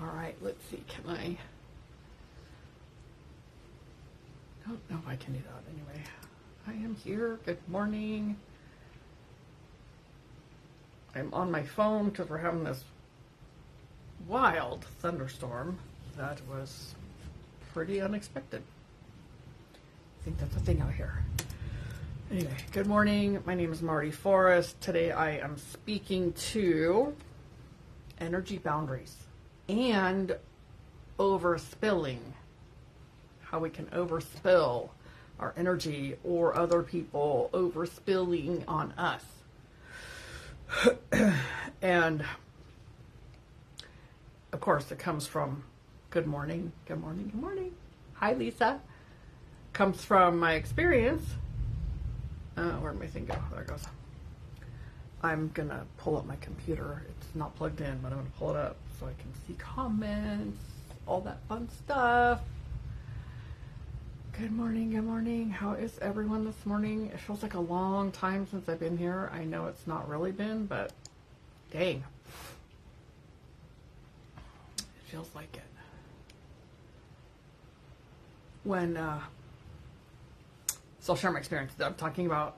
All right, let's see. Can I don't know if I can do that anyway. I am here. Good morning. I'm on my phone because we're having this wild thunderstorm that was pretty unexpected. I think that's a thing out here. Anyway, good morning. My name is Marty Forrest. Today I am speaking to energy boundaries and overspilling. How we can overspill our energy or other people overspilling on us. And of course it comes from good morning, good morning, good morning. Hi, Lisa. Comes from my experience. Where'd my thing go? There it goes. I'm gonna pull up my computer. It's not plugged in, but I'm gonna pull it up so I can see comments, all that fun stuff. Good morning, good morning. How is everyone this morning? It feels like a long time since I've been here. I know it's not really been, but dang. It feels like it. When, so I'll share my experience. I'm talking about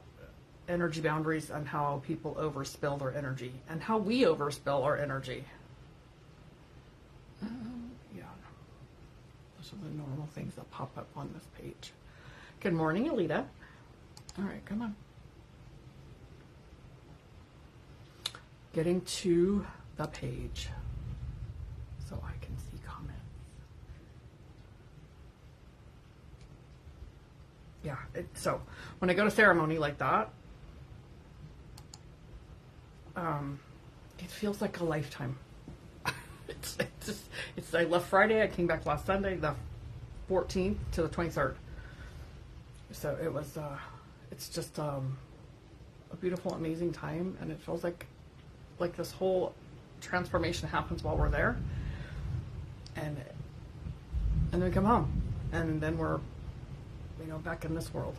energy boundaries and how people overspill their energy and how we overspill our energy. Yeah. Those are the normal things that pop up on this page. Good morning, Alita. All right, come on. Getting to the page so I can see comments. Yeah, so when I go to ceremony like that, it feels like a lifetime. I left Friday, I came back last Sunday, the 14th to the 23rd. So it was, it's just a beautiful, amazing time, and it feels like this whole transformation happens while we're there, and then we come home, and then we're, back in this world.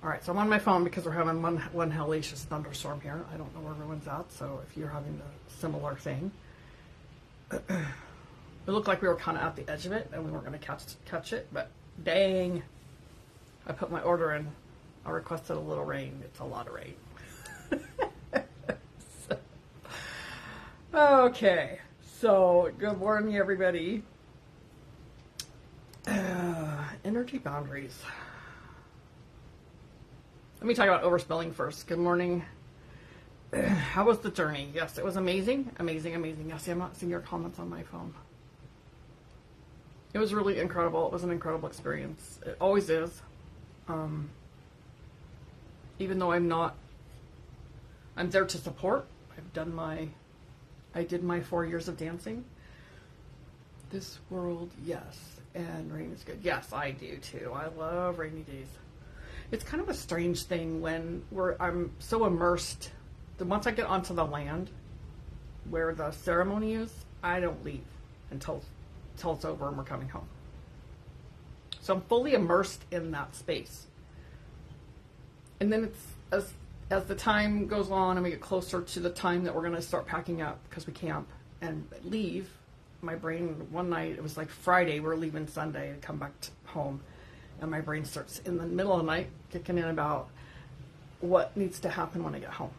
All right, so I'm on my phone because we're having one hellacious thunderstorm here. I don't know where everyone's at, so if you're having a similar thing. It looked like we were kind of at the edge of it, and we weren't going to catch it, but dang. I put my order in. I requested a little rain. It's a lot of rain. Okay, so good morning, everybody. Energy boundaries. Let me talk about overspilling first. Good morning. How was the journey? Yes, it was amazing. Amazing, amazing. Yes, I'm not seeing your comments on my phone. It was really incredible. It was an incredible experience. It always is. Even though I'm there to support. I did my 4 years of dancing. This world, yes. And rain is good. Yes, I do too. I love rainy days. It's kind of a strange thing when I'm so immersed that once I get onto the land where the ceremony is, I don't leave until it's over and we're coming home. So I'm fully immersed in that space. And then it's as the time goes on and we get closer to the time that we're going to start packing up because we camp and leave, my brain, one night, it was like Friday, we're leaving Sunday and come back home. And my brain starts in the middle of the night kicking in about what needs to happen when I get home.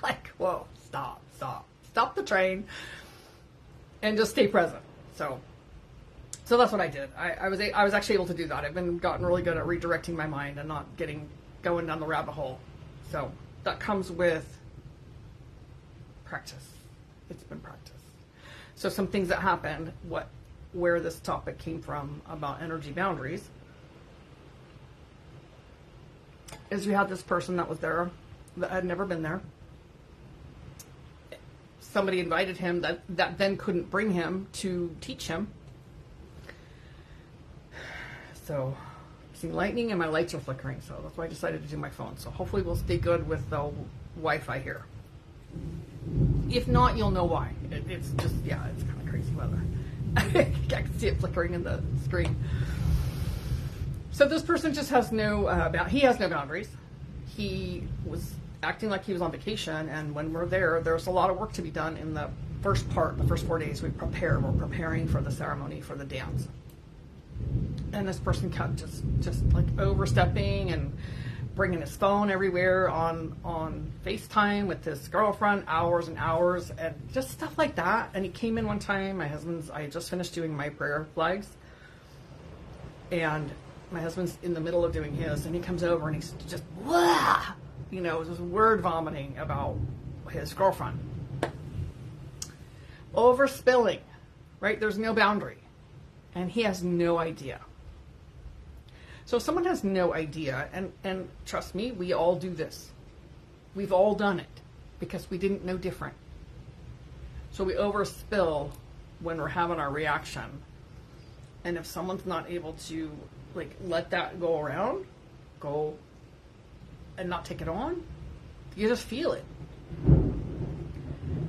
Like, whoa, stop the train and just stay present. So that's what I did. I was actually able to do that. I've gotten really good at redirecting my mind and not going down the rabbit hole. So that comes with practice. It's been practice. So some things that happened, where this topic came from about energy boundaries, is we had this person that was there that had never been there. Somebody invited him that then couldn't bring him to teach him. So I'm seeing lightning and my lights are flickering, so that's why I decided to do my phone. So hopefully we'll stay good with the Wi-Fi here. If not, you'll know why. It's just, yeah, it's kind of crazy weather. I can see it flickering in the screen. So this person just has he has no boundaries. He was acting like he was on vacation. And when we're there, there's a lot of work to be done in the first part, the first 4 days. We're preparing for the ceremony, for the dance. And this person kept just like overstepping and bringing his phone everywhere on FaceTime with his girlfriend, hours and hours, and just stuff like that. And he came in one time, I had just finished doing my prayer flags, and my husband's in the middle of doing his, and he comes over and he's just, blah, just word vomiting about his girlfriend. Overspilling, right? There's no boundary. And he has no idea. So if someone has no idea, and trust me, we all do this. We've all done it because we didn't know different. So we overspill when we're having our reaction. And if someone's not able to let that go and not take it on, you just feel it.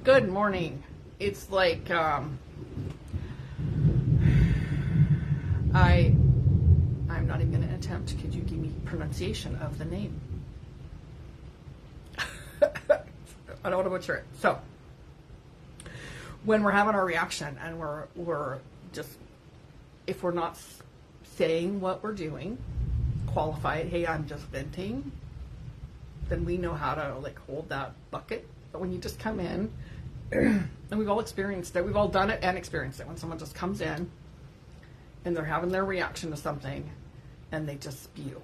Good morning. It's like, I'm not even going to attempt. Could you give me pronunciation of the name? I don't want to butcher it. So, when we're having our reaction and we're just, if we're not saying what we're doing, qualify it, hey, I'm just venting, then we know how to hold that bucket. But when you just come in, and we've all experienced it, we've all done it and experienced it, when someone just comes in and they're having their reaction to something and they just spew.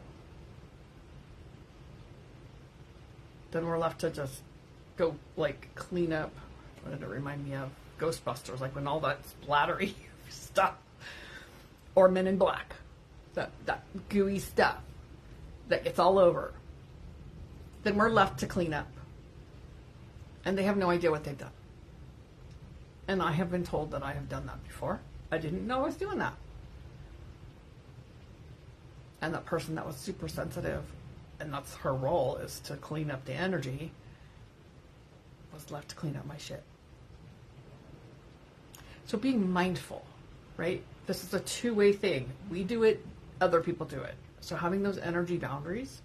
Then we're left to just go clean up. What did it remind me of? Ghostbusters, when all that splattery stuff. Or Men in Black. That gooey stuff that gets all over. Then we're left to clean up. And they have no idea what they've done. And I have been told that I have done that before. I didn't know I was doing that. And that person that was super sensitive, and that's her role, is to clean up the energy, was left to clean up my shit. So being mindful, right? This is a two-way thing. We do it, other people do it. So having those energy boundaries,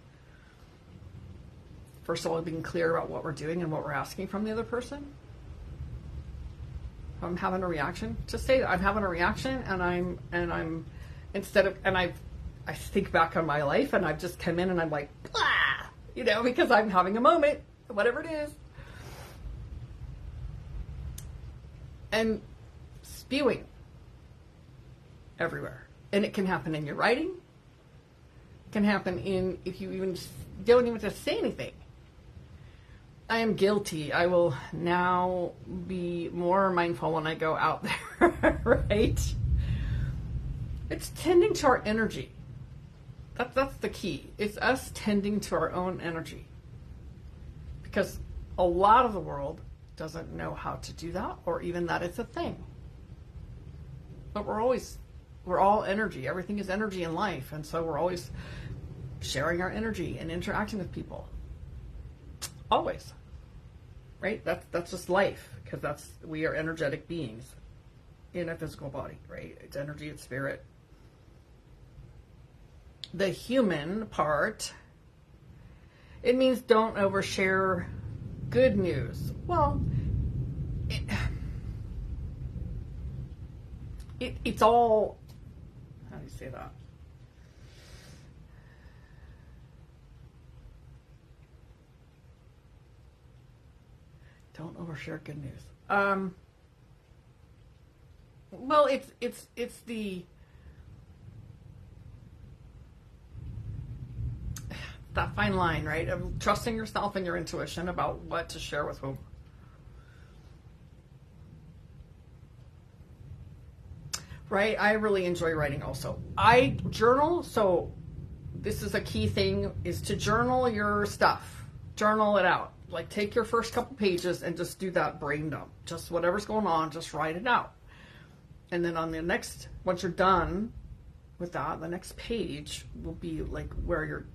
first of all, being clear about what we're doing and what we're asking from the other person. If I'm having a reaction, just say that I'm having a reaction, and I'm instead of, and I think back on my life, and I've just come in and I'm like, blah, because I'm having a moment, whatever it is. And spewing everywhere. And it can happen in your writing. It can happen if you even don't even just say anything. I am guilty. I will now be more mindful when I go out there, right? It's tending to our energy. That's the key. It's us tending to our own energy. Because a lot of the world doesn't know how to do that, or even that it's a thing. But we're all energy. Everything is energy in life. And so we're always sharing our energy and interacting with people. Always. Right? That's just life. Because we are energetic beings in a physical body, right? It's energy, it's spirit. The human part, it means don't overshare good news. Well, it's all, how do you say that? Don't overshare good news. Well, it's the, that fine line, right, of trusting yourself and your intuition about what to share with whom. Right? I really enjoy writing also. I journal, so this is a key thing, is to journal your stuff. Journal it out. Take your first couple pages and just do that brain dump. Just whatever's going on, just write it out. And then on the next, once you're done with that, the next page will be where you're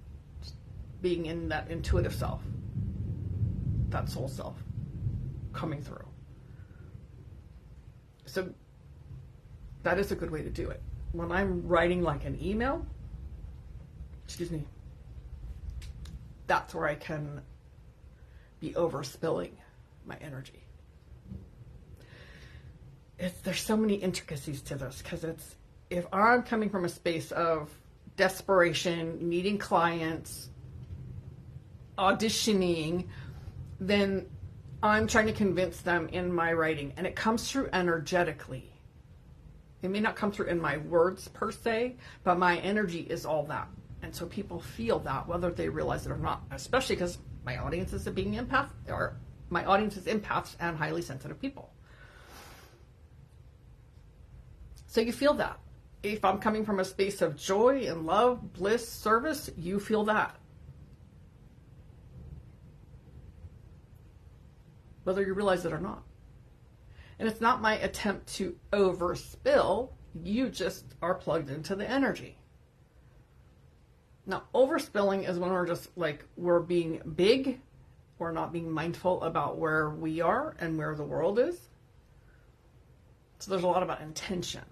being in that intuitive self, that soul self coming through. So that is a good way to do it. When I'm writing an email, that's where I can be overspilling my energy. There's so many intricacies to this, because if I'm coming from a space of desperation, needing clients, auditioning, then I'm trying to convince them in my writing, and it comes through energetically. It may not come through in my words per se, but my energy is all that. And so people feel that, whether they realize it or not, especially because my audience is my audience is empaths and highly sensitive people. So you feel that. If I'm coming from a space of joy and love, bliss, service, you feel that. Whether you realize it or not. And it's not my attempt to overspill, you just are plugged into the energy. Now, overspilling is when we're being big, we're not being mindful about where we are and where the world is. So there's a lot about intention.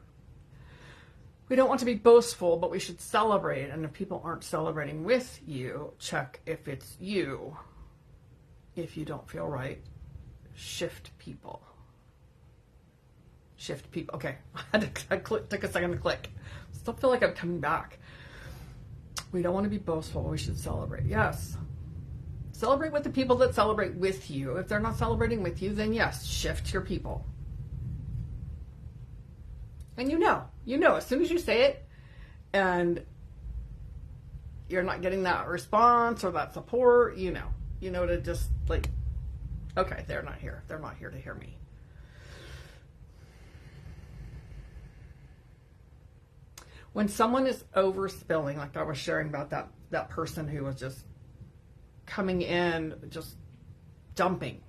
We don't want to be boastful, but we should celebrate. And if people aren't celebrating with you, check if it's you. If you don't feel right, shift people. Shift people. Okay, I took a second to click. Still feel like I'm coming back. We don't want to be boastful. We should celebrate. Yes. Celebrate with the people that celebrate with you. If they're not celebrating with you, then yes, shift your people. And you know, as soon as you say it and you're not getting that response or that support, you know to just okay, they're not here. They're not here to hear me. When someone is overspilling, like I was sharing about that person who was just coming in, just dumping.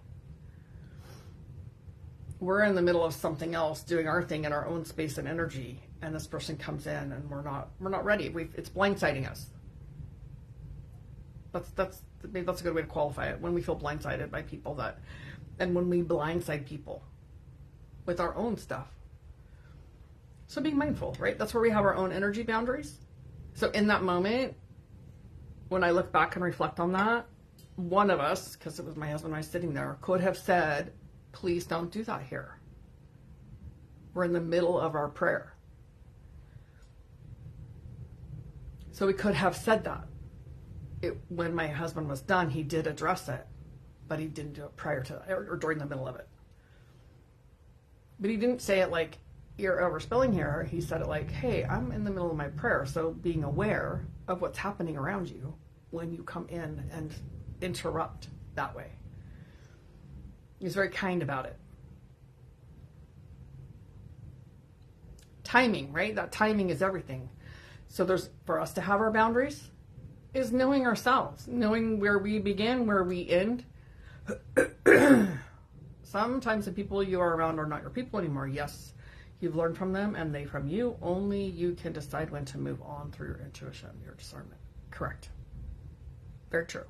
We're in the middle of something else, doing our thing in our own space and energy, and this person comes in and we're not ready. It's blindsiding us. Maybe that's a good way to qualify it. When we feel blindsided by people and when we blindside people with our own stuff. So being mindful, right? That's where we have our own energy boundaries. So in that moment, when I look back and reflect on that, one of us, because it was my husband and I sitting there, could have said, please don't do that here. We're in the middle of our prayer. So we could have said that. When my husband was done, he did address it, but he didn't do it prior to that or during the middle of it. But he didn't say it like, you're overspilling here. He said it like, hey, I'm in the middle of my prayer. So being aware of what's happening around you when you come in and interrupt that way. He's very kind about it. Timing, right? That timing is everything. So for us to have our boundaries is knowing ourselves, knowing where we begin, where we end. Sometimes the people you are around are not your people anymore. Yes, you've learned from them and they from you. Only you can decide when to move on through your intuition, your discernment. Correct. Very true.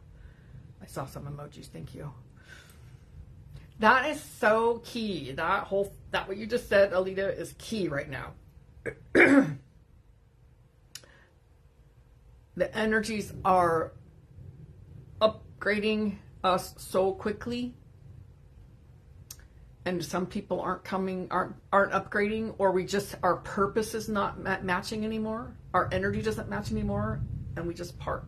I saw some emojis. Thank you. That is so key. That what you just said, Alita, is key right now. The energies are upgrading us so quickly. And some people aren't upgrading, or our purpose is not matching anymore. Our energy doesn't match anymore, and we just part.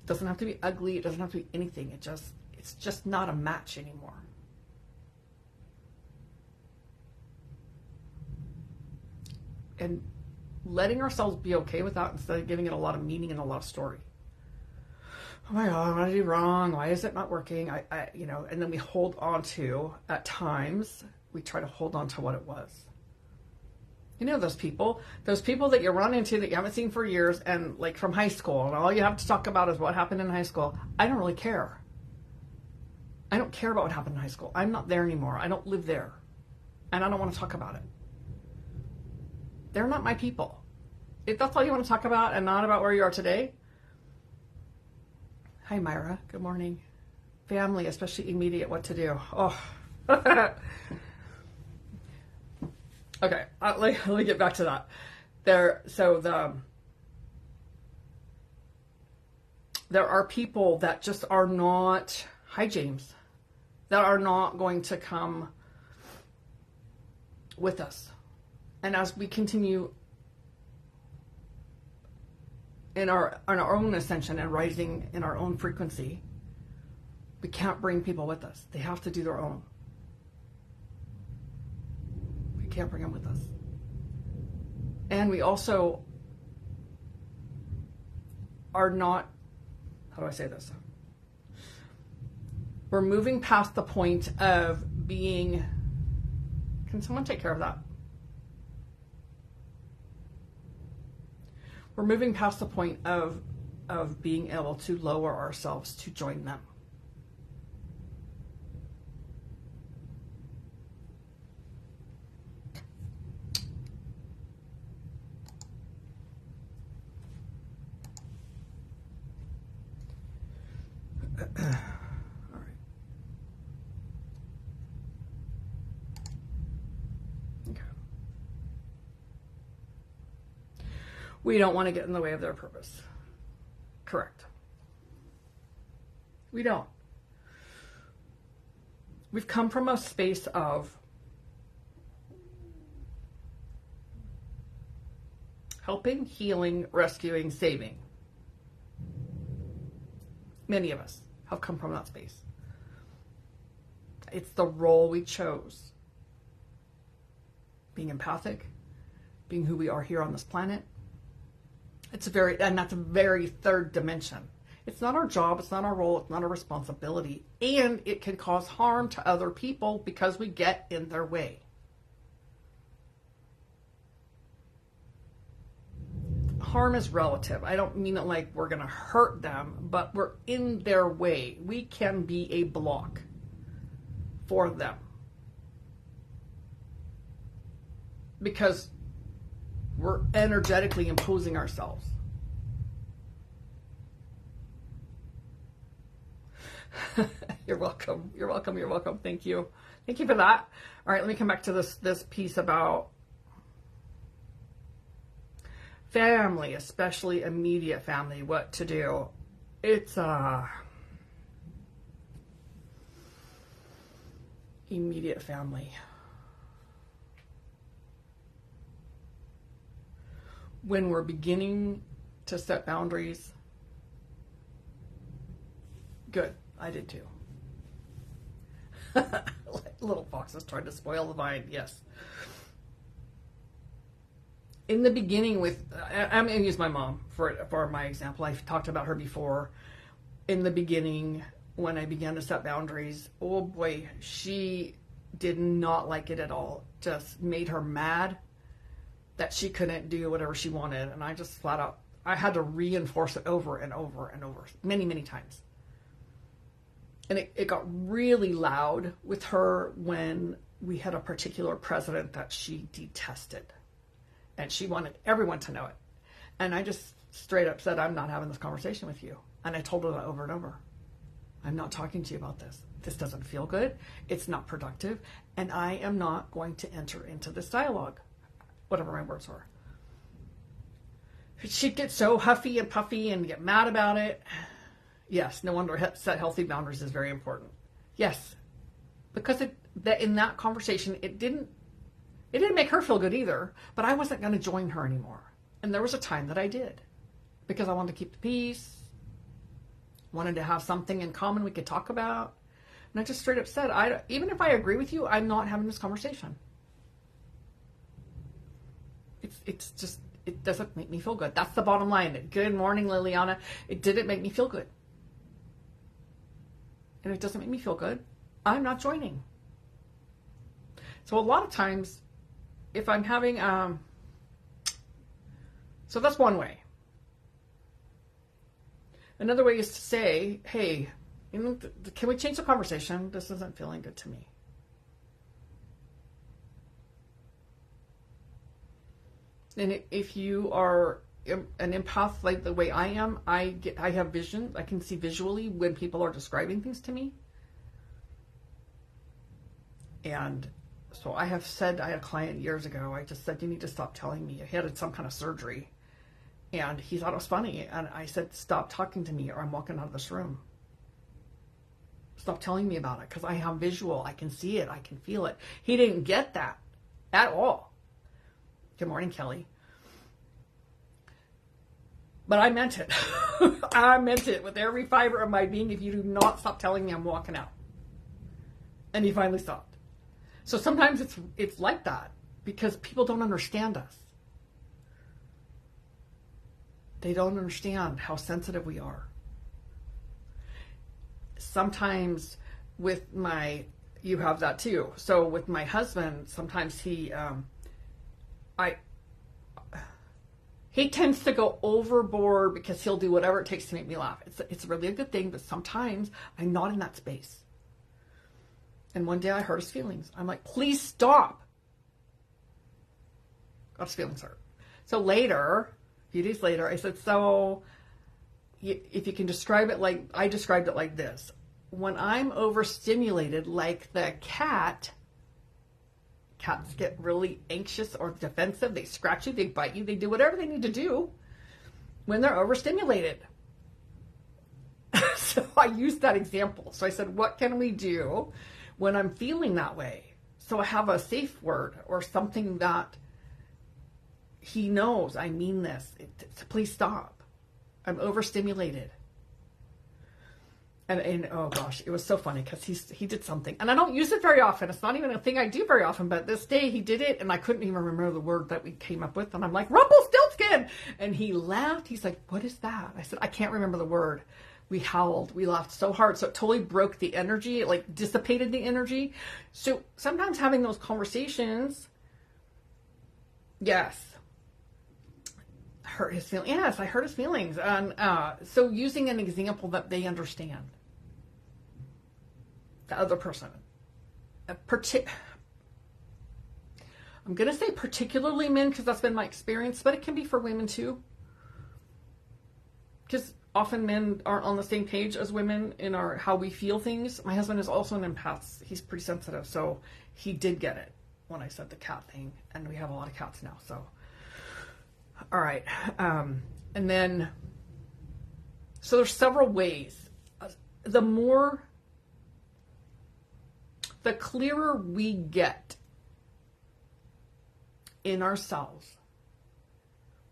It doesn't have to be ugly. It doesn't have to be anything. It's just not a match anymore. And letting ourselves be okay with that instead of giving it a lot of meaning and a lot of story. Oh my God, what did I do wrong? Why is it not working? And then we hold on to, at times, we try to hold on to what it was. Those people that you run into that you haven't seen for years, and like from high school, and all you have to talk about is what happened in high school. I don't really care. I don't care about what happened in high school. I'm not there anymore. I don't live there. And I don't want to talk about it. They're not my people. If that's all you want to talk about and not about where you are today. Hi, Myra. Good morning. Family, especially immediate, what to do. Oh. Okay, let me get back to that. There are people that just are not, hi James, that are not going to come with us. And as we continue in our own ascension and rising in our own frequency, we can't bring people with us. They have to do their own. We can't bring them with us. And we also are not, how do I say this? We're moving past the point of being, can someone take care of that? We're moving past the point of being able to lower ourselves to join them. All right. Okay. We don't want to get in the way of their purpose. Correct. We don't. We've come from a space of helping, healing, rescuing, saving. Many of us have come from that space. It's the role we chose. Being empathic, being who we are here on this planet. That's a very third dimension. It's not our job, it's not our role, it's not our responsibility, and it can cause harm to other people because we get in their way. Harm is relative. I don't mean it like we're going to hurt them, but we're in their way. We can be a block for them. Because we're energetically imposing ourselves. You're welcome. You're welcome. You're welcome. Thank you. Thank you for that. All right, let me come back to this piece about family, especially immediate family, what to do. It's immediate family. When we're beginning to set boundaries, good, I did too. Little foxes tried to spoil the vine, yes. In the beginning I'm going to use my mom for my example. I've talked about her before. In the beginning, when I began to set boundaries, oh boy, she did not like it at all. Just made her mad that she couldn't do whatever she wanted. And I just flat out, I had to reinforce it over and over and over, many, many times. And it got really loud with her when we had a particular president that she detested. And she wanted everyone to know it. And I just straight up said, I'm not having this conversation with you. And I told her that over and over. I'm not talking to you about this. This doesn't feel good. It's not productive. And I am not going to enter into this dialogue. Whatever my words were. She'd get so huffy and puffy and get mad about it. Yes, no wonder set healthy boundaries is very important. Yes. Because in that conversation, it didn't make her feel good either, but I wasn't going to join her anymore. And there was a time that I did because I wanted to keep the peace, wanted to have something in common we could talk about. And I just straight up said, even if I agree with you, I'm not having this conversation. It's just, it doesn't make me feel good. That's the bottom line. Good morning, Liliana. It didn't make me feel good. And it doesn't make me feel good. I'm not joining. So a lot of times, if I'm having, so that's one way. Another way is to say, hey, can we change the conversation? This isn't feeling good to me. And if you are an empath like the way I am, I have vision. I can see visually when people are describing things to me. And so I had a client years ago, I just said, you need to stop telling me. He had some kind of surgery. And he thought it was funny. And I said, stop talking to me or I'm walking out of this room. Stop telling me about it, because I have visual. I can see it. I can feel it. He didn't get that at all. Good morning, Kelly. But I meant it. I meant it with every fiber of my being. If you do not stop telling me, I'm walking out. And he finally stopped. So sometimes it's like that because people don't understand us. They don't understand how sensitive we are. Sometimes with you have that too. So with my husband, sometimes he tends to go overboard because he'll do whatever it takes to make me laugh. It's really a good thing, but sometimes I'm not in that space. And one day I hurt his feelings. I'm like, please stop. Got his feelings hurt. So later, a few days later, I said, so if you can describe it like, I described it like this. When I'm overstimulated, like the cats get really anxious or defensive. They scratch you, they bite you, they do whatever they need to do when they're overstimulated. So I used that example. So I said, what can we do when I'm feeling that way? So I have a safe word or something that he knows I mean this. Please stop. I'm overstimulated. And oh gosh, it was so funny because he did something. And I don't use it very often. It's not even a thing I do very often. But this day he did it and I couldn't even remember the word that we came up with. And I'm like, Rumpelstiltskin! And he laughed. He's like, what is that? I said, I can't remember the word. We howled. We laughed so hard. So it totally broke the energy. It like dissipated the energy. So sometimes having those conversations, yes. Hurt his feelings. Yes, I hurt his feelings. And so using an example that they understand. The other person. I'm going to say particularly men because that's been my experience, but it can be for women too. Because often men aren't on the same page as women in how we feel things. My husband is also an empath. He's pretty sensitive, so he did get it when I said the cat thing, and we have a lot of cats now, so. All right. And then, so there's several ways. The clearer we get in ourselves,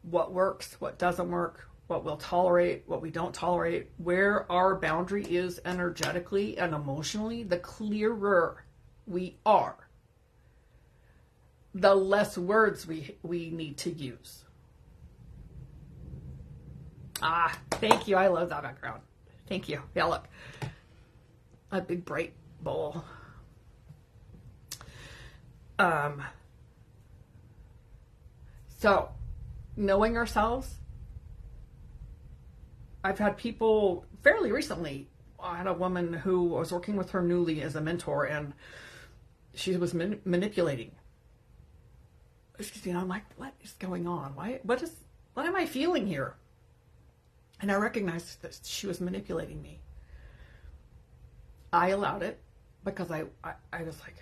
what works, what doesn't work, what we'll tolerate, what we don't tolerate, where our boundary is energetically and emotionally, the clearer we are, the less words we need to use. Ah, thank you. I love that background. Thank you. Yeah, look. A big bright bowl. So, knowing ourselves. I've had people fairly recently. I had a woman who was working with her newly as a mentor, and she was manipulating. Excuse me. And I'm like, what is going on? What am I feeling here? And I recognized that she was manipulating me. I allowed it because I was like,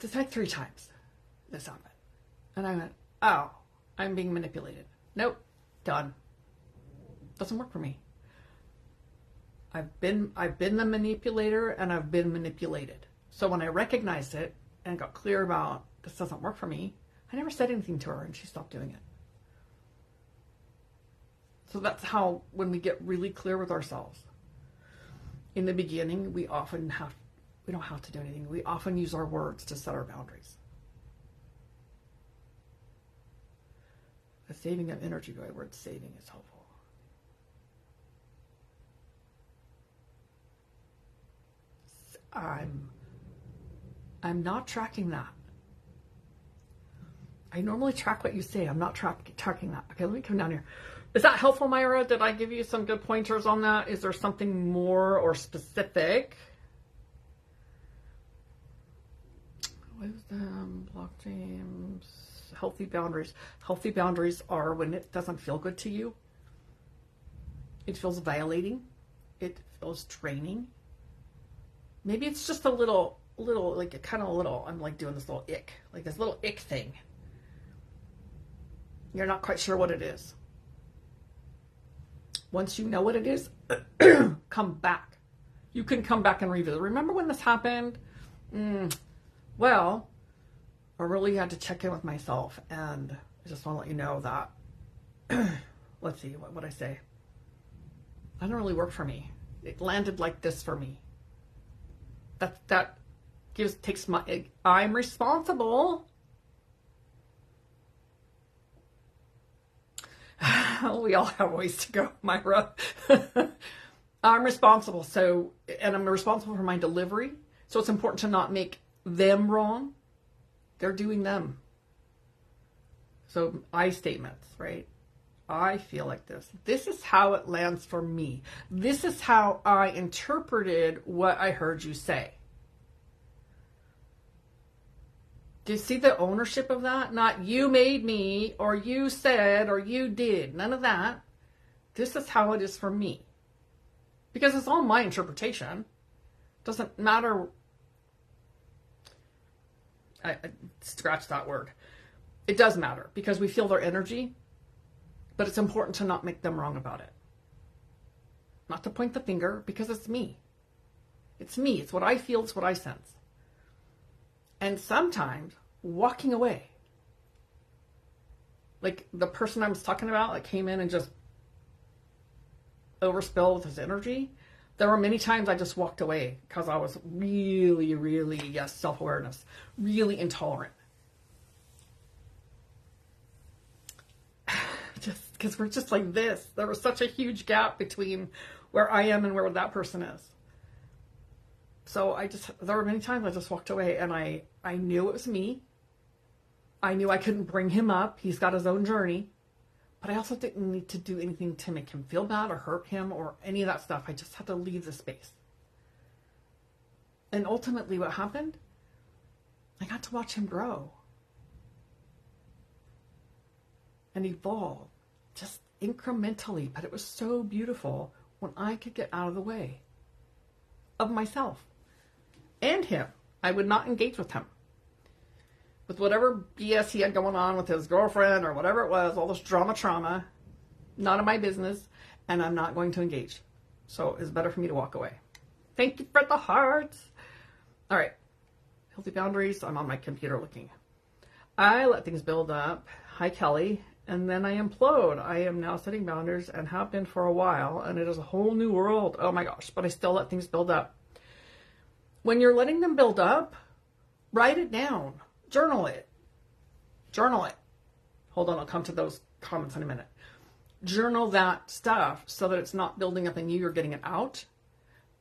it's like 3 times this happened. And I went, oh, I'm being manipulated. Nope, done. Doesn't work for me. I've been the manipulator and I've been manipulated. So when I recognized it and got clear about this doesn't work for me, I never said anything to her and she stopped doing it. So that's how, when we get really clear with ourselves, in the beginning, we don't have to do anything. We often use our words to set our boundaries. The saving of energy by word saving is helpful. I'm not tracking that. I normally track what you say. I'm not tracking that. Okay, let me come down here. Is that helpful, Myra? Did I give you some good pointers on that? Is there something more or specific? Wisdom, block James, healthy boundaries. Healthy boundaries are when it doesn't feel good to you. It feels violating. It feels draining. Maybe it's just a little, I'm like doing this little ick, like this little ick thing. You're not quite sure what it is. Once you know what it is, come back. You can come back and revisit. Remember when this happened? Well, I really had to check in with myself, and I just want to let you know that, let's see, what would I say? That didn't really work for me. It landed like this for me. That takes my, I'm responsible. We all have ways to go, Myra. I'm responsible, and I'm responsible for my delivery. So it's important to not make them wrong. They're doing them. So I statements, right? I feel like this. This is how it lands for me. This is how I interpreted what I heard you say. Do you see the ownership of that? Not you made me, or you said, or you did. None of that. This is how it is for me. Because it's all my interpretation. Doesn't matter. I scratch that word. It does matter because we feel their energy, but it's important to not make them wrong about it. Not to point the finger, because it's me. It's me. It's what I feel. It's what I sense. And sometimes walking away, like the person I was talking about, like came in and just overspilled with his energy. There were many times I just walked away because I was really, really, yes, self-awareness, really intolerant. Just because we're just like this. There was such a huge gap between where I am and where that person is. So there were many times I just walked away, and I knew it was me. I knew I couldn't bring him up. He's got his own journey. But I also didn't need to do anything to make him feel bad or hurt him or any of that stuff. I just had to leave the space. And ultimately what happened, I got to watch him grow and evolve just incrementally. But it was so beautiful when I could get out of the way of myself and him. I would not engage with him. With whatever BS he had going on with his girlfriend or whatever it was, all this trauma, none of my business, and I'm not going to engage. So it's better for me to walk away. Thank you for the hearts. All right. Healthy boundaries. I'm on my computer looking. I let things build up. Hi, Kelly. And then I implode. I am now setting boundaries and have been for a while, and it is a whole new world. Oh my gosh, but I still let things build up. When you're letting them build up, write it down. Journal it. Journal it. Hold on, I'll come to those comments in a minute. Journal that stuff so that it's not building up in you, you're getting it out.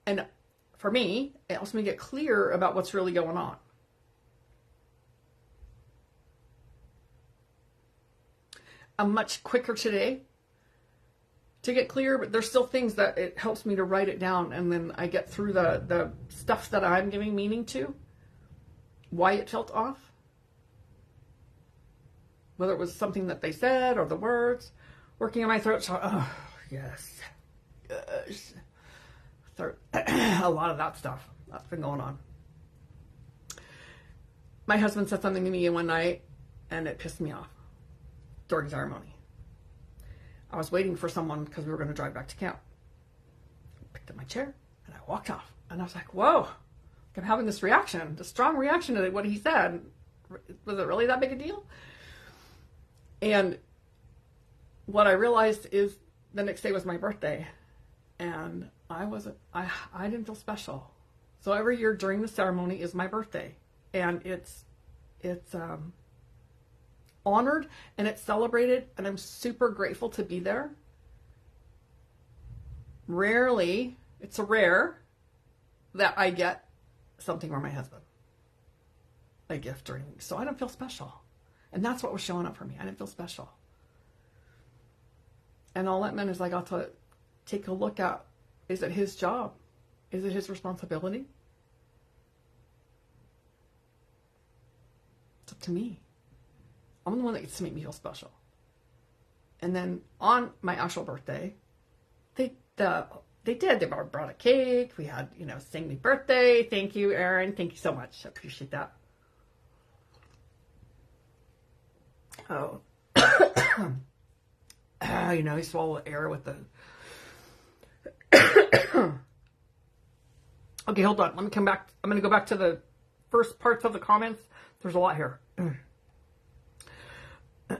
And for me, it helps me get clear about what's really going on. I'm much quicker today to get clear, but there's still things that it helps me to write it down, and then I get through the stuff that I'm giving meaning to, why it felt off, whether it was something that they said or the words working in my throat. So, oh, yes. A lot of that stuff that's been going on. My husband said something to me one night, and it pissed me off during ceremony. I was waiting for someone because we were going to drive back to camp. I picked up my chair and I walked off. And I was like, whoa, I'm having this reaction, this strong reaction to what he said. Was it really that big a deal? And what I realized is the next day was my birthday. And I didn't feel special. So every year during the ceremony is my birthday. And it's honored and it's celebrated, and I'm super grateful to be there. Rarely, it's a rare that I get something from my husband, a gift or anything. So I don't feel special. And that's what was showing up for me. I didn't feel special. And all that meant is I got to take a look at, is it his job? Is it his responsibility? It's up to me. I'm the one that gets to make me feel special. And then on my actual birthday, they did. They brought a cake. We had, sing me birthday. Thank you, Erin. Thank you so much. I appreciate that. Oh, You know, you swallow air with the... Okay, hold on. Let me come back. I'm going to go back to the first parts of the comments. There's a lot here.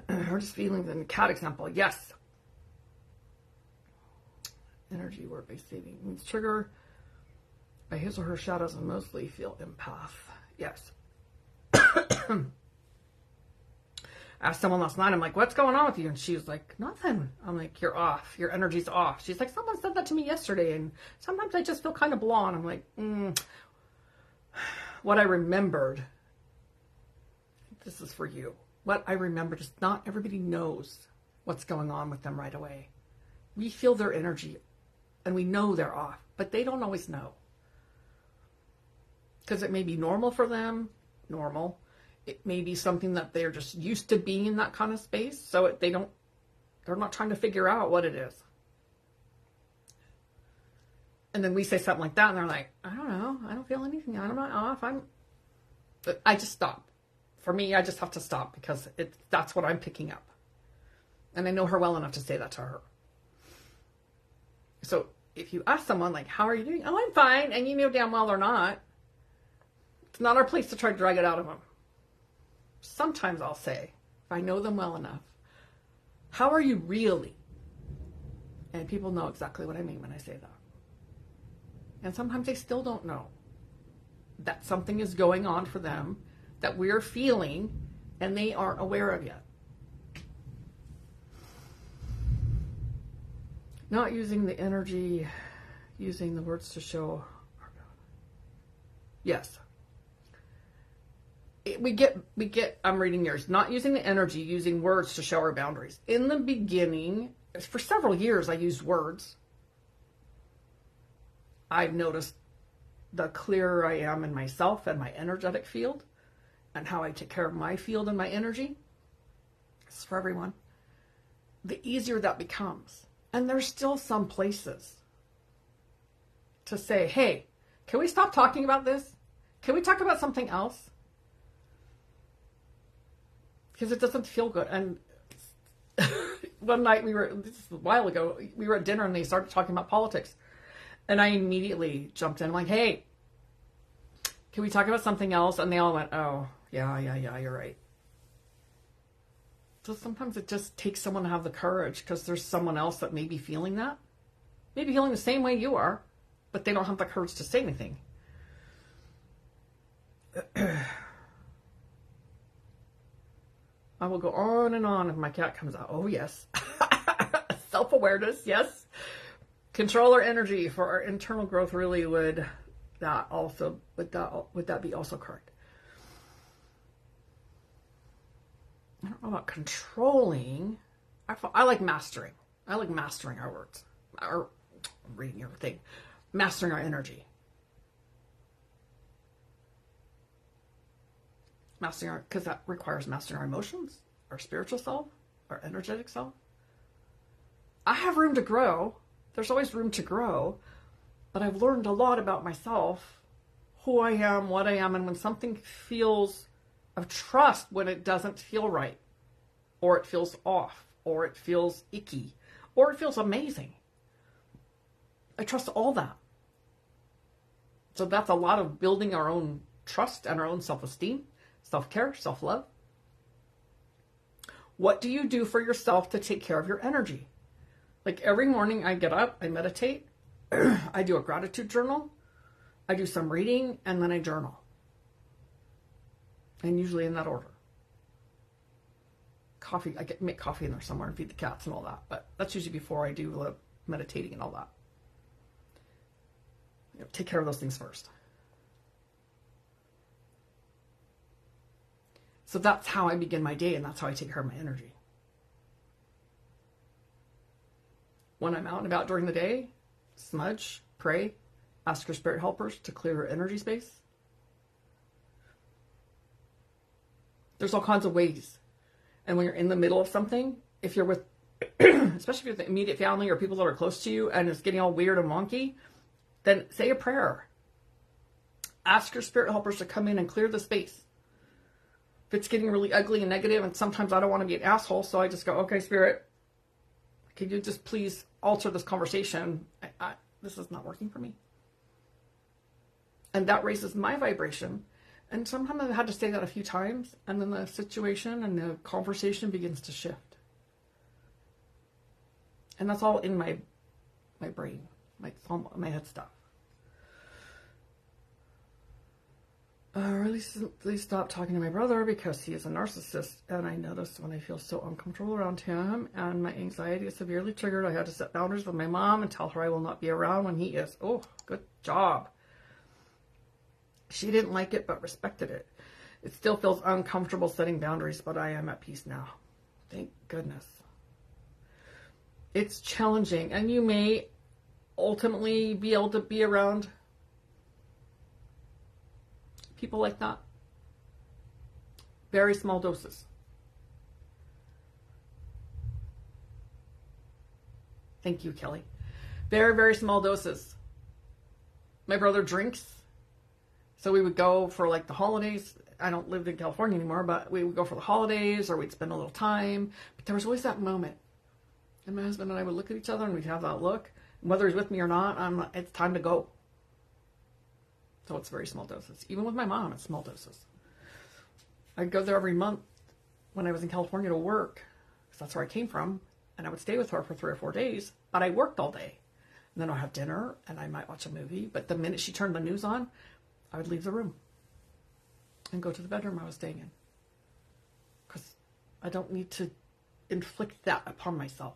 Hardest feelings in the cat example. Yes. Energy word based saving means trigger by his or her shadows and mostly feel empath. Yes. Asked someone last night, I'm like, what's going on with you? And she was like, nothing. I'm like, you're off. Your energy's off. She's like, someone said that to me yesterday, and sometimes I just feel kind of blonde. I'm like, what I remembered, this is for you. What I remembered is not everybody knows what's going on with them right away. We feel their energy, and we know they're off, but they don't always know. Because it may be normal for them, normal. It may be something that they're just used to being in that kind of space, so they're not trying to figure out what it is. And then we say something like that, and they're like, I don't know, I don't feel anything, I'm not off, but I just stop. For me, I just have to stop because that's what I'm picking up. And I know her well enough to say that to her. So if you ask someone, like, how are you doing? Oh, I'm fine, and you know damn well they're not. It's not our place to try to drag it out of them. Sometimes I'll say, if I know them well enough, how are you really? And people know exactly what I mean when I say that. And sometimes they still don't know that something is going on for them that we're feeling and they aren't aware of yet. Not using the energy, using the words to show. Yes. We get, I'm reading yours, not using the energy, using words to show our boundaries. In the beginning, for several years, I used words. I've noticed the clearer I am in myself and my energetic field and how I take care of my field and my energy. This is for everyone. The easier that becomes. And there's still some places to say, hey, can we stop talking about this? Can we talk about something else? Because it doesn't feel good. And one night this is a while ago, we were at dinner and they started talking about politics. And I immediately jumped in. I'm like, hey, can we talk about something else? And they all went, oh, yeah, you're right. So sometimes it just takes someone to have the courage because there's someone else that may be feeling that. Maybe feeling the same way you are, but they don't have the courage to say anything. I will go on and on if my cat comes out. Oh, yes. Self-awareness, yes. Control our energy for our internal growth. Really, would that be also correct? I don't know about controlling. I like mastering. I like mastering our words. I'm reading your thing. Mastering our energy. Because that requires mastering our emotions, our spiritual self, our energetic self. I have room to grow. There's always room to grow. But I've learned a lot about myself, who I am, what I am, and when something feels of trust when it doesn't feel right, or it feels off, or it feels icky, or it feels amazing. I trust all that. So that's a lot of building our own trust and our own self-esteem, self-care, self-love. What do you do for yourself to take care of your energy? Like every morning I get up, I meditate, I do a gratitude journal, I do some reading, and then I journal. And usually in that order. Coffee, I make coffee in there somewhere and feed the cats and all that. But that's usually before I do the meditating and all that. Take care of those things first. So that's how I begin my day, and that's how I take care of my energy. When I'm out and about during the day, smudge, pray, ask your spirit helpers to clear your energy space. There's all kinds of ways. And when you're in the middle of something, if you're with, especially if you're with the immediate family or people that are close to you and it's getting all weird and wonky, then say a prayer. Ask your spirit helpers to come in and clear the space. if it's getting really ugly and negative, and sometimes I don't want to be an asshole, so I just go, okay, Spirit, can you just please alter this conversation? This is not working for me. And that raises my vibration. And sometimes I've had to say that a few times, and then the situation and the conversation begins to shift. And that's all in my brain, my head stuff. Recently stopped talking to my brother because he is a narcissist, and I noticed when I feel so uncomfortable around him and my anxiety is severely triggered, I had to set boundaries with my mom and tell her I will not be around when he is. Oh, good job. She didn't like it, but respected it. It still feels uncomfortable setting boundaries, but I am at peace now. Thank goodness. It's challenging, and you may ultimately be able to be around people like that. Very small doses. Thank you, Kelly. Very, very small doses. My brother drinks. So we would go for like the holidays. I don't live in California anymore, but we would go for the holidays or we'd spend a little time. But there was always that moment. And my husband and I would look at each other and we'd have that look. And whether he's with me or not, it's time to go. So it's very small doses. Even with my mom, it's small doses. I'd go there every month when I was in California to work, because that's where I came from, and I would stay with her for 3 or 4 days, but I worked all day. And then I'd have dinner, and I might watch a movie, but the minute she turned the news on, I would leave the room and go to the bedroom I was staying in. Because I don't need to inflict that upon myself.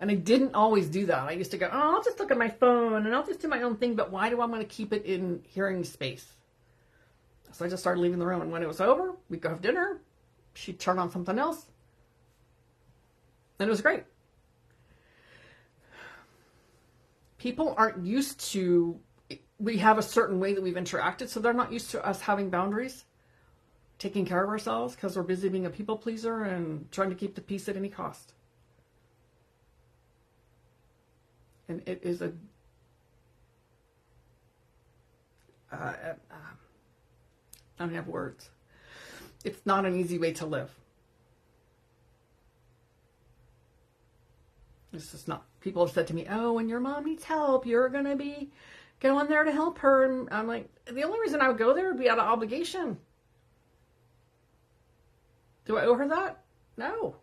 And I didn't always do that. I used to go, oh, I'll just look at my phone and I'll just do my own thing. But why do I want to keep it in hearing space? So I just started leaving the room. And when it was over, we'd go have dinner. She'd turn on something else. And it was great. People aren't used to, we have a certain way that we've interacted. So they're not used to us having boundaries, taking care of ourselves because we're busy being a people pleaser and trying to keep the peace at any cost. And it is I don't have words. It's not an easy way to live. It's just not. People have said to me, oh, when your mom needs help, you're going to be going there to help her. And I'm like, the only reason I would go there would be out of obligation. Do I owe her that? No.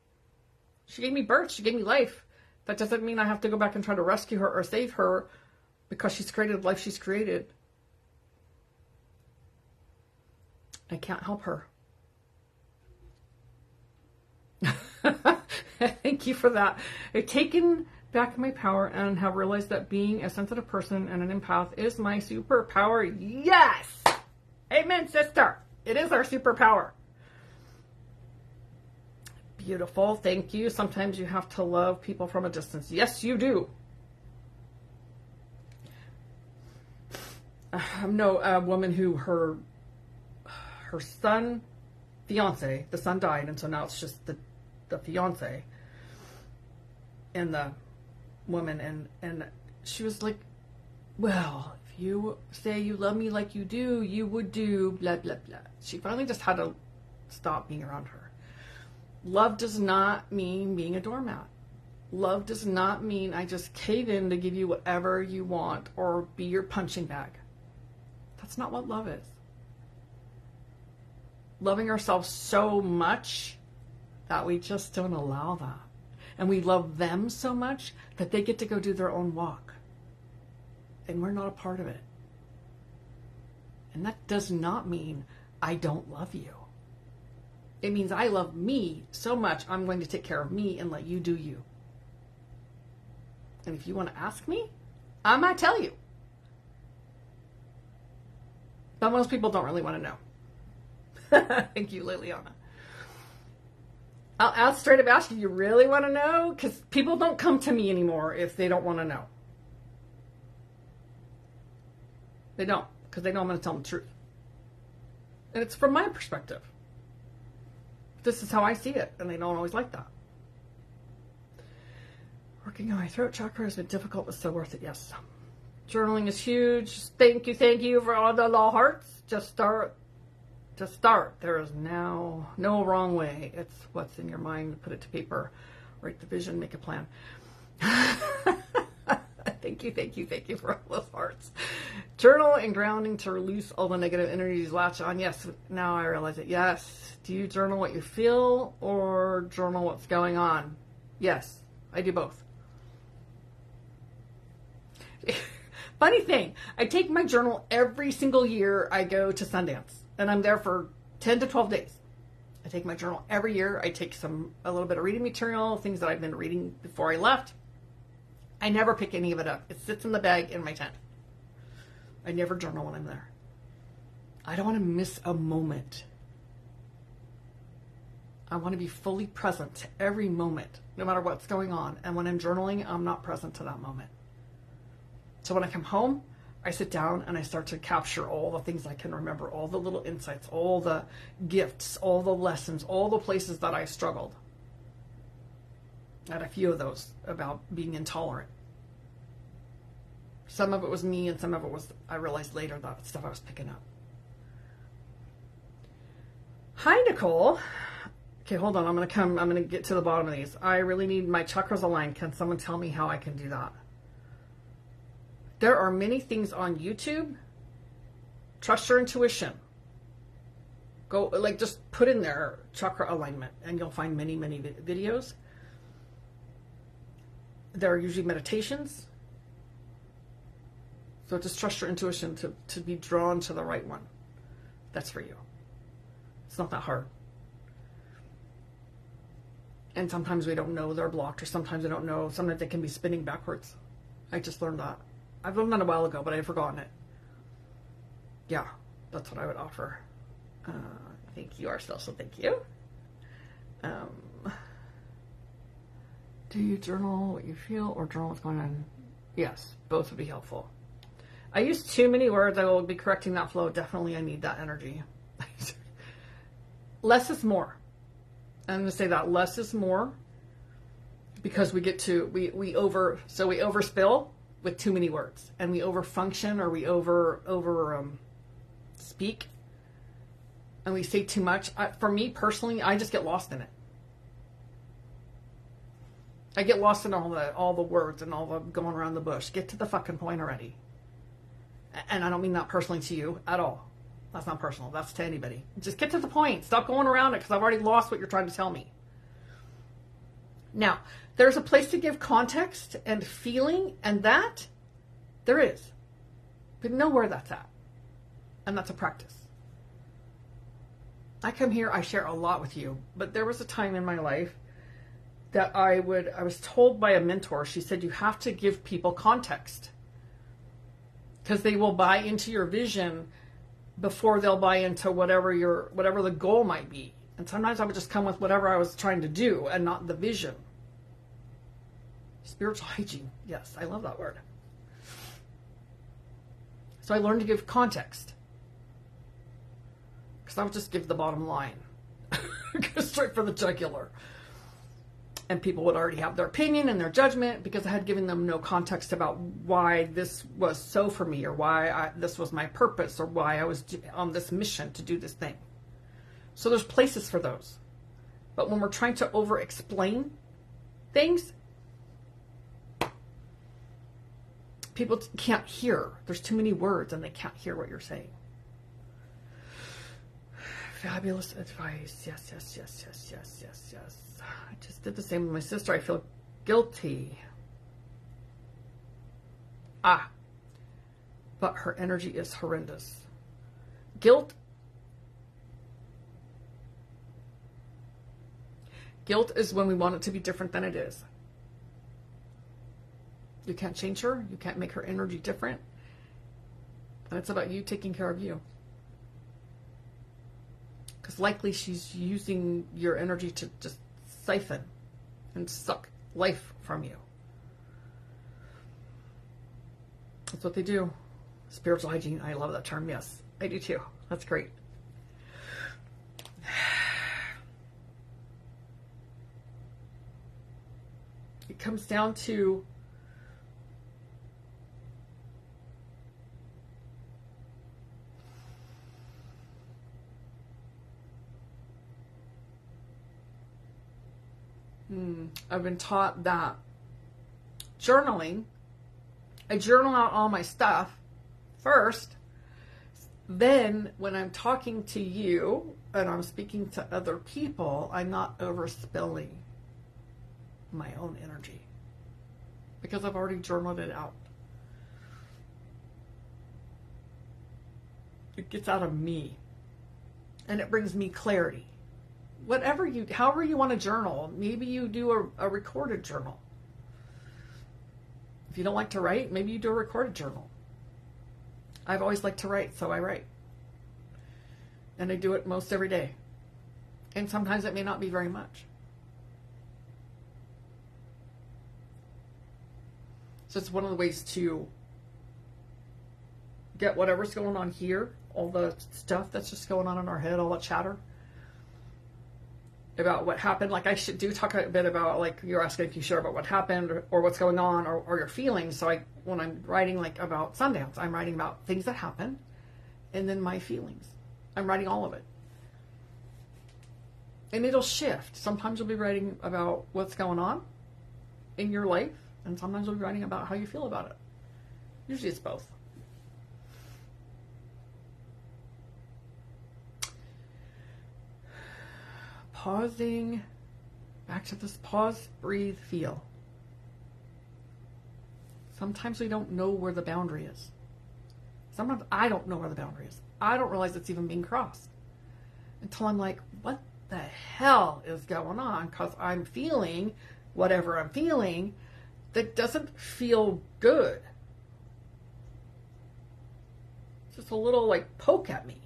She gave me birth. She gave me life. That doesn't mean I have to go back and try to rescue her or save her because she's created the life she's created. I can't help her. Thank you for that. I've taken back my power and have realized that being a sensitive person and an empath is my superpower. Yes! Amen, sister. It is our superpower. Beautiful. Thank you. Sometimes you have to love people from a distance. Yes, you do. I know a woman who her son, fiance, the son died, and so now it's just the fiance and the woman, and she was like, well, if you say you love me like you do, you would do blah, blah, blah. She finally just had to stop being around her. Love does not mean being a doormat. Love does not mean I just cave in to give you whatever you want or be your punching bag. That's not what love is. Loving ourselves so much that we just don't allow that. And we love them so much that they get to go do their own walk. And we're not a part of it. And that does not mean I don't love you. It means I love me so much, I'm going to take care of me and let you do you. And if you want to ask me, I might tell you. But most people don't really want to know. Thank you, Liliana. I'll straight up ask you, you really want to know? Because people don't come to me anymore if they don't want to know. They don't, because they know I'm going to tell them the truth. And it's from my perspective. This is how I see it, and they don't always like that. Working on my throat chakra has been difficult, but still worth it, yes. Journaling is huge. Thank you for all the law hearts. Just start to start. There is now no wrong way. It's what's in your mind. Put it to paper. Write the vision. Make a plan. Thank you for all those hearts. Journal and grounding to release all the negative energies latch on. Yes, now I realize it. Yes. Do you journal what you feel or journal what's going on? Yes, I do both. Funny thing, I take my journal every single year I go to Sundance, and I'm there for 10 to 12 days. I take my journal every year. I take a little bit of reading material, things that I've been reading before I left. I never pick any of it up. It sits in the bag in my tent. I never journal when I'm there. I don't want to miss a moment. I want to be fully present to every moment, no matter what's going on. And when I'm journaling, I'm not present to that moment. So when I come home, I sit down and I start to capture all the things I can remember, all the little insights, all the gifts, all the lessons, all the places that I struggled. I had a few of those about being intolerant. Some of it was me and some of it was, I realized later, that stuff I was picking up. Hi, Nicole. Okay, hold on. I'm going to get to the bottom of these. I really need my chakras aligned. Can someone tell me how I can do that? There are many things on YouTube. Trust your intuition. Go, just put in there chakra alignment and you'll find many, many videos. There are usually meditations. So just trust your intuition to be drawn to the right one. That's for you. It's not that hard. And sometimes we don't know they're blocked, or sometimes we don't know. Sometimes they can be spinning backwards. I just learned that. I've learned that a while ago, but I've forgotten it. Yeah, that's what I would offer. Thank you, Arcel, so thank you. Do you journal what you feel or journal what's going on? Yes, both would be helpful. I use too many words. I will be correcting that flow. Definitely I need that energy. Less is more. I'm going to say that less is more because we get to, we overspill with too many words, and we overfunction, or we speak, and we say too much. For me personally, I just get lost in it. I get lost in all the words and all the going around the bush. Get to the fucking point already. And I don't mean that personally to you at all. That's not personal. That's to anybody. Just get to the point. Stop going around it, because I've already lost what you're trying to tell me. Now, there's a place to give context and feeling, and that there is. But know where that's at. And that's a practice. I come here, I share a lot with you, but there was a time in my life that I was told by a mentor, she said, you have to give people context, because they will buy into your vision before they'll buy into whatever the goal might be. And sometimes I would just come with whatever I was trying to do and not the vision. Spiritual hygiene. Yes, I love that word. So I learned to give context, because I would just give the bottom line. Go straight for the jugular. And people would already have their opinion and their judgment, because I had given them no context about why this was so for me, or why this was my purpose, or why I was on this mission to do this thing. So there's places for those. But when we're trying to over-explain things, people can't hear. There's too many words and they can't hear what you're saying. Fabulous advice. Yes. I just did the same with my sister. I feel guilty. But her energy is horrendous. Guilt is when we want it to be different than it is. You can't change her. You can't make her energy different. And it's about you taking care of you. Because likely she's using your energy to just siphon and suck life from you. That's what they do. Spiritual hygiene. I love that term. Yes, I do too. That's great. It comes down to I've been taught that journaling, I journal out all my stuff first. Then when I'm talking to you and I'm speaking to other people, I'm not overspilling my own energy because I've already journaled it out. It gets out of me and it brings me clarity. However you want to journal, maybe you do a recorded journal. If you don't like to write, maybe you do a recorded journal. I've always liked to write, so I write. And I do it most every day. And sometimes it may not be very much. So it's one of the ways to get whatever's going on here, all the stuff that's just going on in our head, all that chatter about what happened. Like I should do talk a bit about, like you're asking if you share about what happened or what's going on or your feelings. So when I'm writing like about Sundance, I'm writing about things that happened and then my feelings. I'm writing all of it. And it'll shift. Sometimes you'll be writing about what's going on in your life and sometimes you'll be writing about how you feel about it. Usually it's both. Pausing, back to this pause, breathe, feel. Sometimes we don't know where the boundary is. Sometimes I don't know where the boundary is. I don't realize it's even being crossed until I'm like, what the hell is going on? Because I'm feeling whatever I'm feeling that doesn't feel good. It's just a little like poke at me.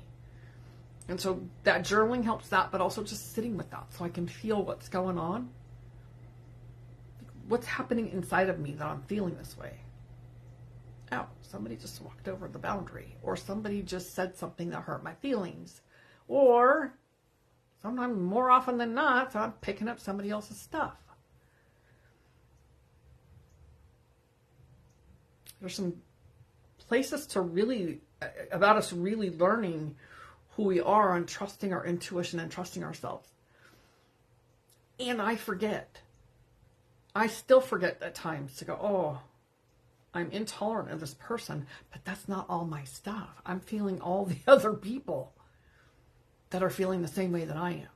And so that journaling helps that, but also just sitting with that so I can feel what's going on. What's happening inside of me that I'm feeling this way? Oh, somebody just walked over the boundary, or somebody just said something that hurt my feelings, or sometimes more often than not, I'm picking up somebody else's stuff. There's some places to really, about us really learning who we are and trusting our intuition and trusting ourselves. And I forget. I still forget at times to go, oh, I'm intolerant of this person, but that's not all my stuff. I'm feeling all the other people that are feeling the same way that I am.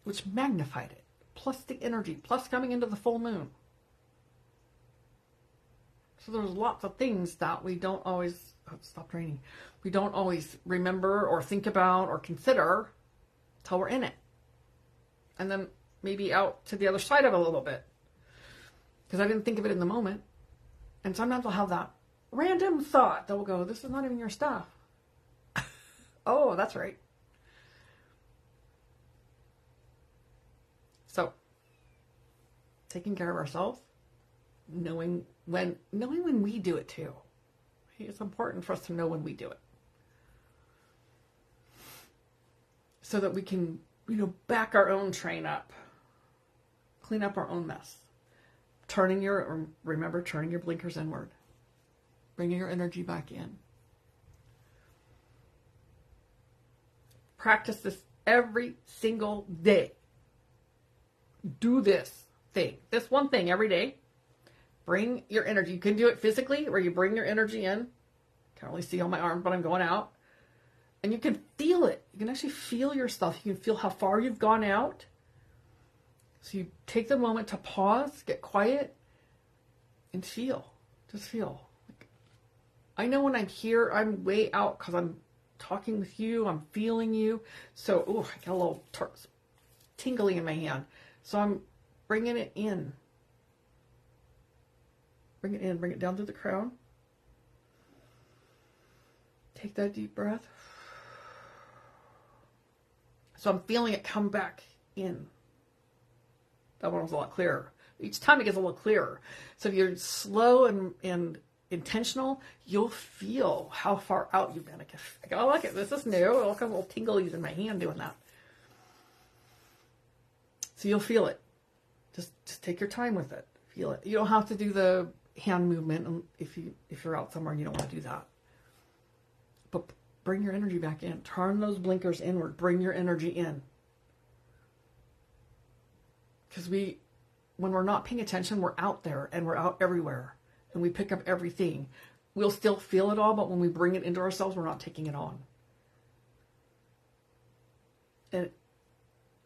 Which magnified it. Plus the energy, plus coming into the full moon. So there's lots of things that we don't always, stop raining. We don't always remember or think about or consider till we're in it. And then maybe out to the other side of it a little bit. Because I didn't think of it in the moment. And sometimes I'll have that random thought that will go, this is not even your stuff. Oh, that's right. So, taking care of ourselves, knowing when we do it too. It's important for us to know when we do it. So that we can, back our own train up. Clean up our own mess. Remember turning your blinkers inward. Bringing your energy back in. Practice this every single day. Do this thing. This one thing every day. Bring your energy. You can do it physically where you bring your energy in. Can't really see on my arm, but I'm going out. And you can feel it. You can actually feel yourself. You can feel how far you've gone out. So you take the moment to pause, get quiet, and feel. Just feel. I know when I'm here, I'm way out because I'm talking with you. I'm feeling you. So, I got a little tingly in my hand. So I'm bringing it in. Bring it in. Bring it down through the crown. Take that deep breath. So I'm feeling it come back in. That one was a lot clearer. Each time it gets a little clearer. So if you're slow and intentional, you'll feel how far out you've been. I like it. This is new. Look at little tinglies in my hand doing that. So you'll feel it. Just take your time with it. Feel it. You don't have to do the hand movement if you're out somewhere and you don't want to do that. But bring your energy back in. Turn those blinkers inward. Bring your energy in. Because when we're not paying attention, we're out there and we're out everywhere and we pick up everything. We'll still feel it all, but when we bring it into ourselves, we're not taking it on. And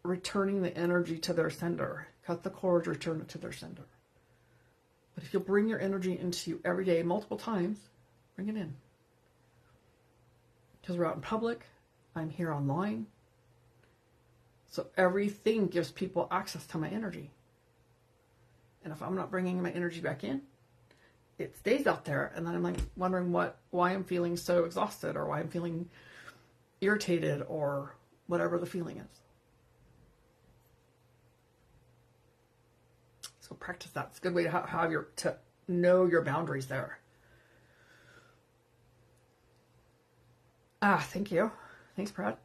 returning the energy to their sender. Cut the cord, return it to their sender. But if you'll bring your energy into you every day, multiple times, bring it in. Because we're out in public, I'm here online. So everything gives people access to my energy. And if I'm not bringing my energy back in, it stays out there. And then I'm like wondering why I'm feeling so exhausted, or why I'm feeling irritated, or whatever the feeling is. So practice that. It's a good way to know your boundaries there. Thank you. Thanks, Brad.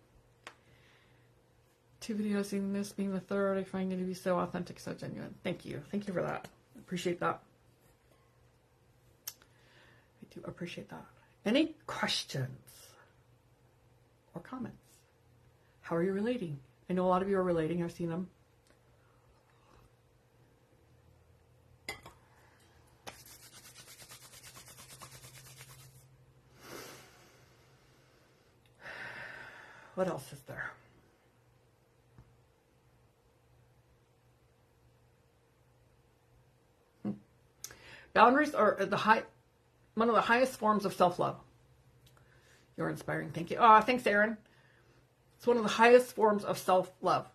2 videos, in this being the 3rd. I find it to be so authentic, so genuine. Thank you. Thank you for that. I appreciate that. I do appreciate that. Any questions or comments? How are you relating? I know a lot of you are relating. I've seen them. What else is there? Boundaries are one of the highest forms of self-love. You're inspiring. Thank you. Thanks, Aaron. It's one of the highest forms of self-love.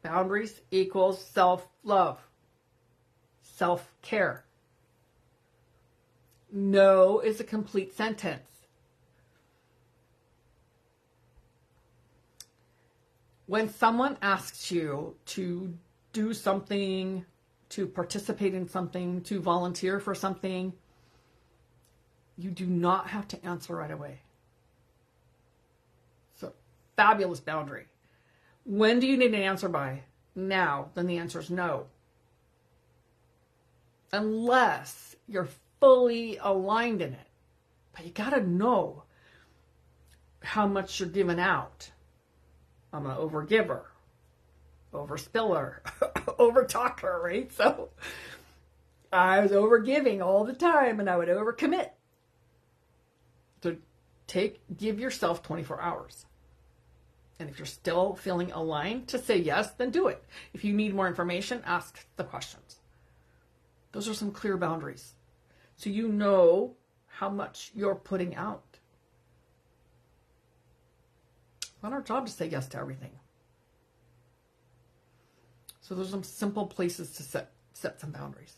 Boundaries equals self-love. Self-care. No is a complete sentence. When someone asks you to do something, to participate in something, to volunteer for something, you do not have to answer right away. So, fabulous boundary. When do you need an answer by? Now. Then the answer is no. Unless you're fully aligned in it. But you got to know how much you're giving out. I'm an overgiver, overspiller, overtalker, right? So I was overgiving all the time and I would overcommit. So give yourself 24 hours. And if you're still feeling aligned to say yes, then do it. If you need more information, ask the questions. Those are some clear boundaries. So you know how much you're putting out. It's not our job to say yes to everything. So there's some simple places to set some boundaries.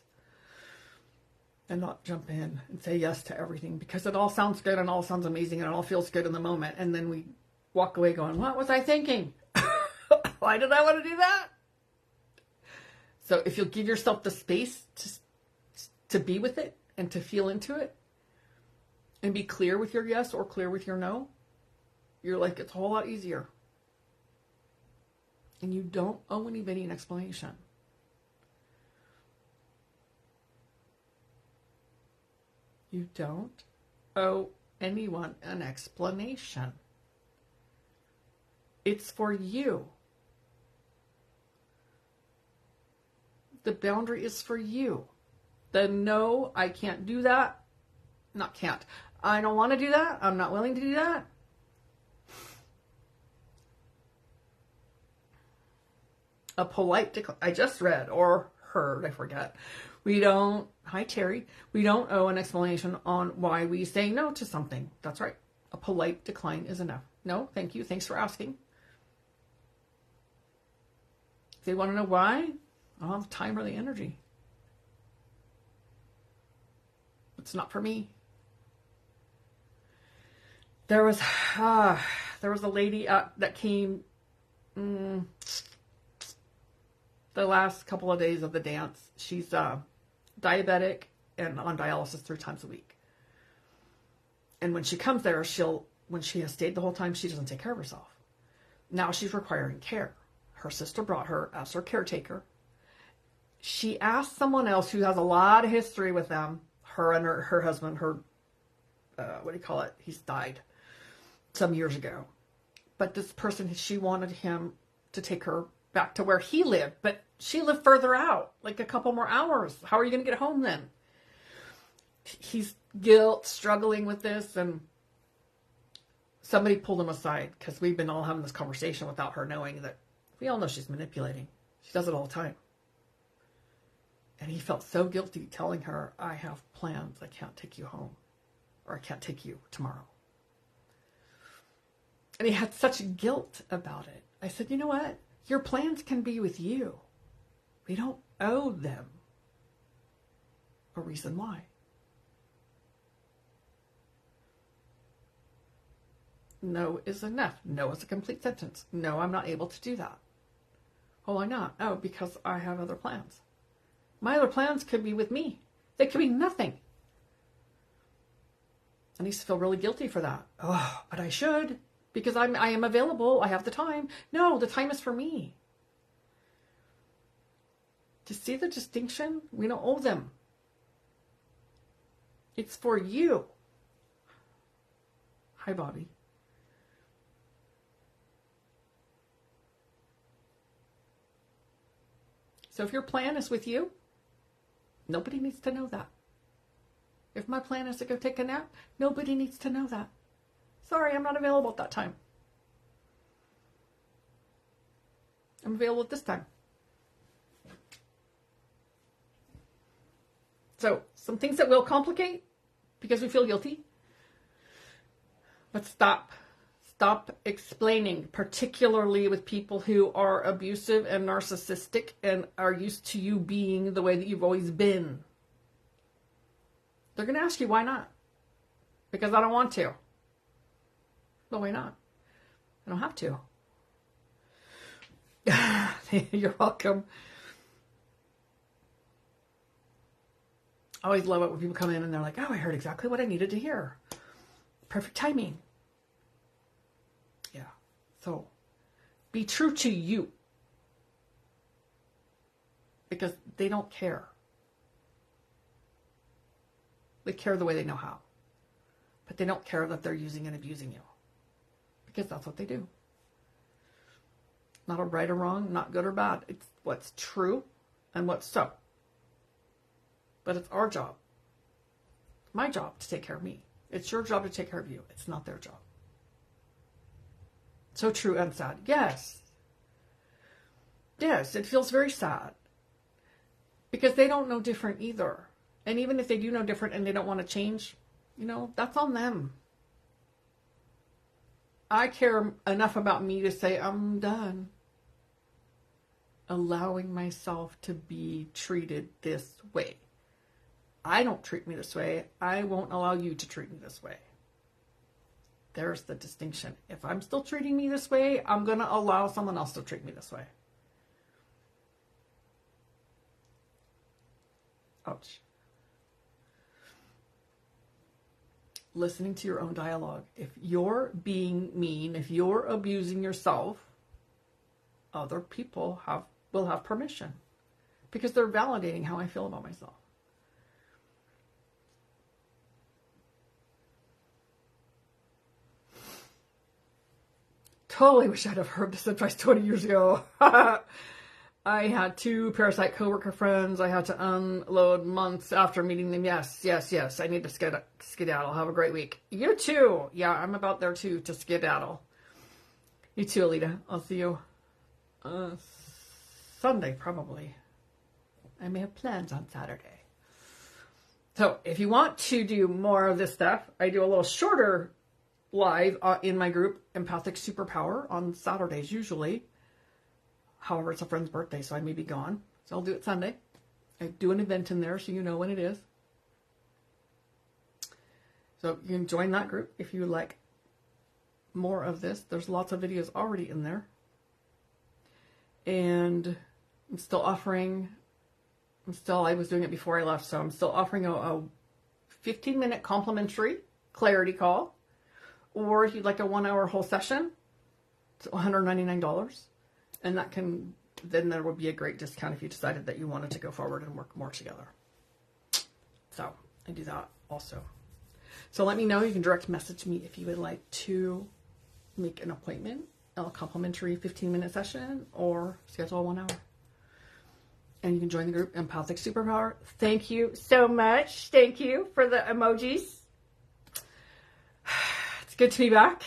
And not jump in and say yes to everything, because it all sounds good and all sounds amazing and it all feels good in the moment. And then we walk away going, what was I thinking? Why did I want to do that? So if you'll give yourself the space to be with it and to feel into it and be clear with your yes or clear with your no, you're like, it's a whole lot easier. And you don't owe anybody an explanation. You don't owe anyone an explanation. It's for you. The boundary is for you. The no, I can't do that. Not can't. I don't want to do that. I'm not willing to do that. A polite decline. I just read or heard, I forget. Hi Terry, we don't owe an explanation on why we say no to something. That's right. A polite decline is enough. No, thank you. Thanks for asking. If they want to know why, I don't have the time or the energy. It's not for me. There was a lady that came the last couple of days of the dance. She's diabetic and on dialysis 3 times a week. And when she comes there, when she has stayed the whole time, she doesn't take care of herself. Now she's requiring care. Her sister brought her as her caretaker. She asked someone else who has a lot of history with them, her and her husband, he's died some years ago. But this person, she wanted him to take her back to where he lived, but She lived further out, like a couple more hours. How are you going to get home then? He's struggling with this, and somebody pulled him aside because we've been all having this conversation without her knowing that we all know she's manipulating. She does it all the time. And he felt so guilty telling her, I have plans. I can't take you home, or I can't take you tomorrow. And he had such guilt about it. I said, you know what? Your plans can be with you. We don't owe them a reason why. No is enough. No is a complete sentence. No, I'm not able to do that. Oh, why not? Oh, because I have other plans. My other plans could be with me. They could be nothing. And he used to feel really guilty for that. Oh, but I should, because I am available. I have the time. No, the time is for me. To see the distinction, we don't owe them. It's for you. Hi, Bobby. So if your plan is with you, nobody needs to know that. If my plan is to go take a nap, nobody needs to know that. Sorry, I'm not available at that time. I'm available at this time. So, some things that will complicate because we feel guilty. But stop explaining, particularly with people who are abusive and narcissistic and are used to you being the way that you've always been. They're going to ask you, why not? Because I don't want to. Well, why not? I don't have to. You're welcome. I always love it when people come in and they're like, oh, I heard exactly what I needed to hear. Perfect timing. Yeah. So be true to you. Because they don't care. They care the way they know how. But they don't care that they're using and abusing you. Because that's what they do. Not a right or wrong, not good or bad. It's what's true and what's so. But it's our job. My job to take care of me. It's your job to take care of you. It's not their job. So true and sad. Yes. Yes, it feels very sad. Because they don't know different either. And even if they do know different and they don't want to change, that's on them. I care enough about me to say, I'm done. Allowing myself to be treated this way. I don't treat me this way. I won't allow you to treat me this way. There's the distinction. If I'm still treating me this way, I'm going to allow someone else to treat me this way. Ouch. Listening to your own dialogue. If you're being mean, if you're abusing yourself, other people will have permission. Because they're validating how I feel about myself. Totally wish I'd have heard this advice 20 years ago. I had 2 parasite coworker friends I had to unload months after meeting them. Yes. I need to skedaddle. Have a great week. You too. Yeah, I'm about there too, to skedaddle. You too, Alita. I'll see you Sunday, probably. I may have plans on Saturday. So if you want to do more of this stuff, I do a little shorter live in my group, Empathic Superpower, on Saturdays usually. However, it's a friend's birthday, so I may be gone. So I'll do it Sunday. I do an event in there so you know when it is. So you can join that group if you like more of this. There's lots of videos already in there. And I'm still offering, I was doing it before I left, so I'm still offering a 15-minute complimentary clarity call. Or if you'd like a 1-hour whole session, it's $199. And then there would be a great discount if you decided that you wanted to go forward and work more together. So I do that also. So let me know. You can direct message me if you would like to make an appointment, a complimentary 15-minute session, or schedule a 1 hour. And you can join the group Empathic Superpower. Thank you so much. Thank you for the emojis. It's good to be back.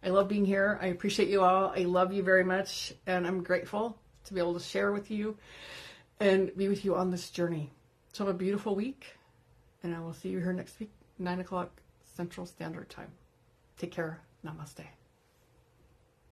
I love being here. I appreciate you all. I love you very much. And I'm grateful to be able to share with you and be with you on this journey. So have a beautiful week. And I will see you here next week, 9 o'clock Central Standard Time. Take care. Namaste.